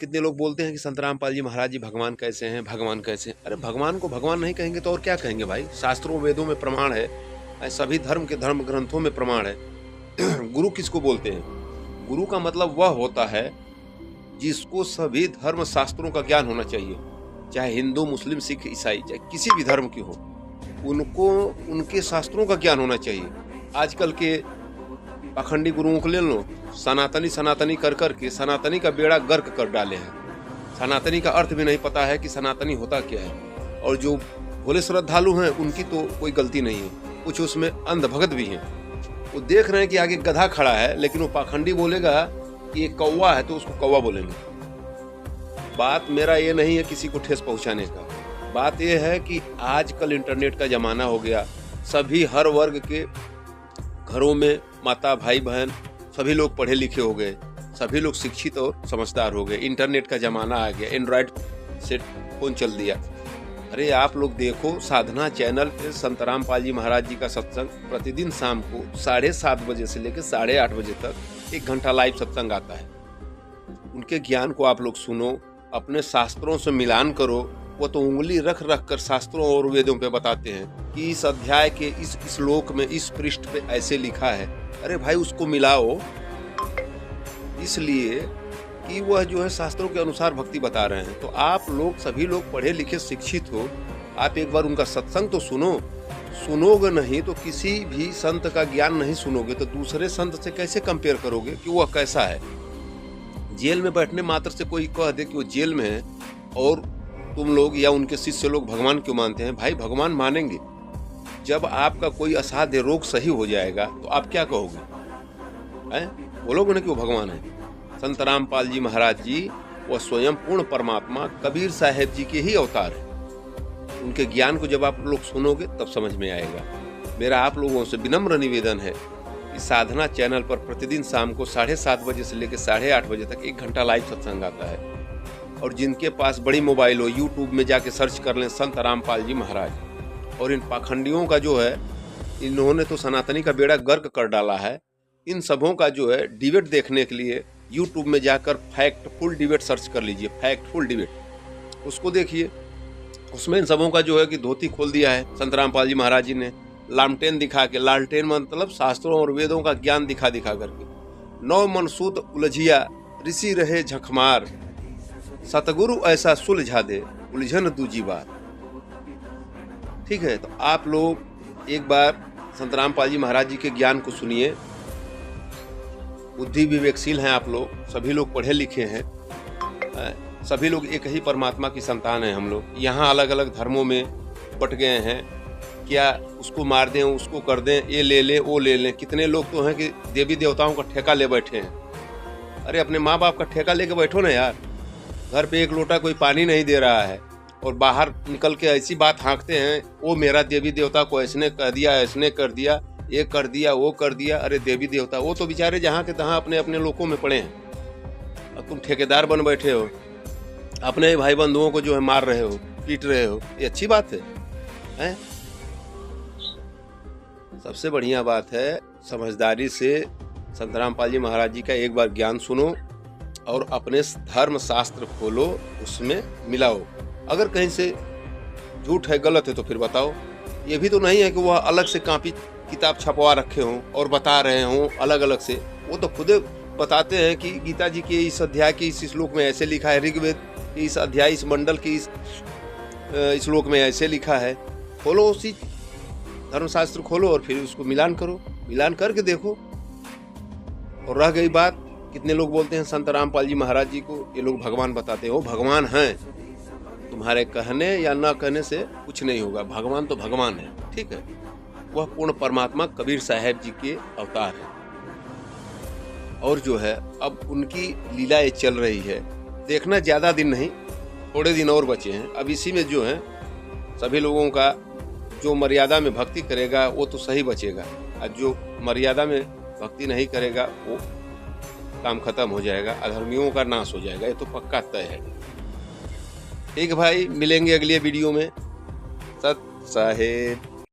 कितने लोग बोलते हैं कि संत रामपाल जी महाराज जी भगवान कैसे हैं, भगवान कैसे हैं। अरे भगवान को भगवान नहीं कहेंगे तो और क्या कहेंगे भाई। शास्त्रों वेदों में प्रमाण है, सभी धर्म के धर्म ग्रंथों में प्रमाण है। गुरु किसको बोलते हैं? गुरु का मतलब वह होता है जिसको सभी धर्म शास्त्रों का ज्ञान होना चाहिए, चाहे हिंदू मुस्लिम सिख ईसाई चाहे किसी भी धर्म की हो, उनको उनके शास्त्रों का ज्ञान होना चाहिए। आजकल के पाखंडी गुरुओं को ले लो, सनातनी सनातनी कर करके सनातनी का बेड़ा गर्क कर डाले हैं। सनातनी का अर्थ भी नहीं पता है कि सनातनी होता क्या है। और जो भोले श्रद्धालु हैं उनकी तो कोई गलती नहीं है, कुछ उसमें अंधभगत भी हैं। वो देख रहे हैं कि आगे गधा खड़ा है, लेकिन वो पाखंडी बोलेगा कि ये कौवा है तो उसको कौवा बोलेंगे। बात मेरा ये नहीं है किसी को ठेस पहुंचाने का, बात ये है कि आजकल इंटरनेट का जमाना हो गया। सभी हर वर्ग के घरों में माता भाई बहन सभी लोग पढ़े लिखे हो गए, सभी लोग शिक्षित और समझदार हो गए। इंटरनेट का जमाना आ गया, एंड्रॉयड से फोन चल दिया। अरे आप लोग देखो, साधना चैनल पे संत रामपाल जी महाराज जी का सत्संग प्रतिदिन शाम को 7:30 बजे से लेकर 8:30 बजे तक 1 घंटा लाइव सत्संग आता है। उनके ज्ञान को आप लोग सुनो, अपने शास्त्रों से मिलान करो। वो तो उंगली रख रख कर शास्त्रों और वेदों पे बताते हैं कि इस अध्याय के इस श्लोक में इस पृष्ठ पे ऐसे लिखा है। अरे भाई उसको मिलाओ, इसलिए कि वह जो है शास्त्रों के अनुसार भक्ति बता रहे हैं। तो आप लोग सभी लोग पढ़े लिखे शिक्षित हो, आप एक बार उनका सत्संग तो सुनो। सुनोगे नहीं तो किसी भी संत का ज्ञान नहीं सुनोगे तो दूसरे संत से कैसे कंपेयर करोगे कि वह कैसा है। जेल में बैठने मात्र से कोई कह दे कि वो जेल में है और तुम लोग या उनके शिष्य लोग भगवान क्यों मानते हैं? भाई भगवान मानेंगे जब आपका कोई असाध्य रोग सही हो जाएगा तो आप क्या कहोगे? बोलोगे ना कि वो भगवान है। संत रामपाल जी महाराज जी वह स्वयं पूर्ण परमात्मा कबीर साहेब जी के ही अवतार है। उनके ज्ञान को जब आप लोग सुनोगे तब समझ में आएगा। मेरा आप लोगों से विनम्र निवेदन है कि साधना चैनल पर प्रतिदिन शाम को 7:30 बजे से लेकर 8:30 बजे तक 1 घंटा लाइव सत्संग आता है। और जिनके पास बड़ी मोबाइल हो, यूट्यूब में जाके सर्च कर लें संत रामपाल जी महाराज। और इन पाखंडियों का जो है, इन्होंने तो सनातनी का बेड़ा गर्क कर डाला है। इन सबों का जो है डिबेट देखने के लिए यूट्यूब में जाकर फैक्टफुल डिबेट सर्च कर लीजिए, फैक्टफुल डिबेट, उसको देखिए। उसमें इन सबों का जो है कि धोती खोल दिया है संत रामपाल जी महाराज जी ने, लालटेन दिखा के। लालटेन मतलब शास्त्रों और वेदों का ज्ञान दिखा दिखा करके। 9 मन सूत उलझिया ऋषि रहे झकमार, सतगुरु ऐसा सुलझा दे उलझन दूजी बार। ठीक है, तो आप लोग एक बार संत रामपाल जी महाराज जी के ज्ञान को सुनिए। बुद्धि विवेकशील हैं आप लोग, सभी लोग पढ़े लिखे हैं, सभी लोग एक ही परमात्मा की संतान हैं। हम लोग यहाँ अलग अलग धर्मों में बट गए हैं। क्या उसको मार दें, उसको कर दें, ये ले लें वो ले लें। कितने लोग तो हैं कि देवी देवताओं का ठेका ले बैठे हैं। अरे अपने माँ बाप का ठेका लेके बैठो ना यार। घर पे एक लोटा कोई पानी नहीं दे रहा है और बाहर निकल के ऐसी बात हाँकते हैं, वो मेरा देवी देवता को ऐसने कह दिया, ऐसने कर दिया, ये कर दिया, वो कर दिया। अरे देवी देवता वो तो बेचारे जहाँ के तहाँ अपने अपने लोगों में पड़े हैं। अब तुम ठेकेदार बन बैठे हो, अपने भाई बंधुओं को जो है मार रहे हो, पीट रहे हो। ये अच्छी बात है? सबसे बढ़िया बात है समझदारी से संत रामपाल जी महाराज जी का एक बार ज्ञान सुनो और अपने धर्म शास्त्र खोलो, उसमें मिलाओ। अगर कहीं से झूठ है, गलत है तो फिर बताओ। ये भी तो नहीं है कि वह अलग से कॉपी किताब छपवा रखे हों और बता रहे हों अलग अलग से। वो तो खुद बताते हैं कि गीता जी के इस अध्याय के इस श्लोक में ऐसे लिखा है, ऋग्वेद के इस अध्याय इस मंडल के इस श्लोक में ऐसे लिखा है। खोलो उसी धर्मशास्त्र खोलो और फिर उसको मिलान करो, मिलान करके देखो। और रह गई बात, कितने लोग बोलते हैं संत रामपाल जी महाराज जी को ये लोग भगवान बताते हैं। वो भगवान हैं, तुम्हारे कहने या न कहने से कुछ नहीं होगा। भगवान तो भगवान है, ठीक है। वह पूर्ण परमात्मा कबीर साहेब जी के अवतार है। और जो है अब उनकी लीला ये चल रही है, देखना ज्यादा दिन नहीं, थोड़े दिन और बचे हैं। अब इसी में जो है सभी लोगों का जो मर्यादा में भक्ति करेगा वो तो सही बचेगा, और जो मर्यादा में भक्ति नहीं करेगा वो काम खत्म हो जाएगा, अधर्मियों का नाश हो जाएगा। ये तो पक्का तय है। ठीक भाई, मिलेंगे अगले वीडियो में। सत साहेब।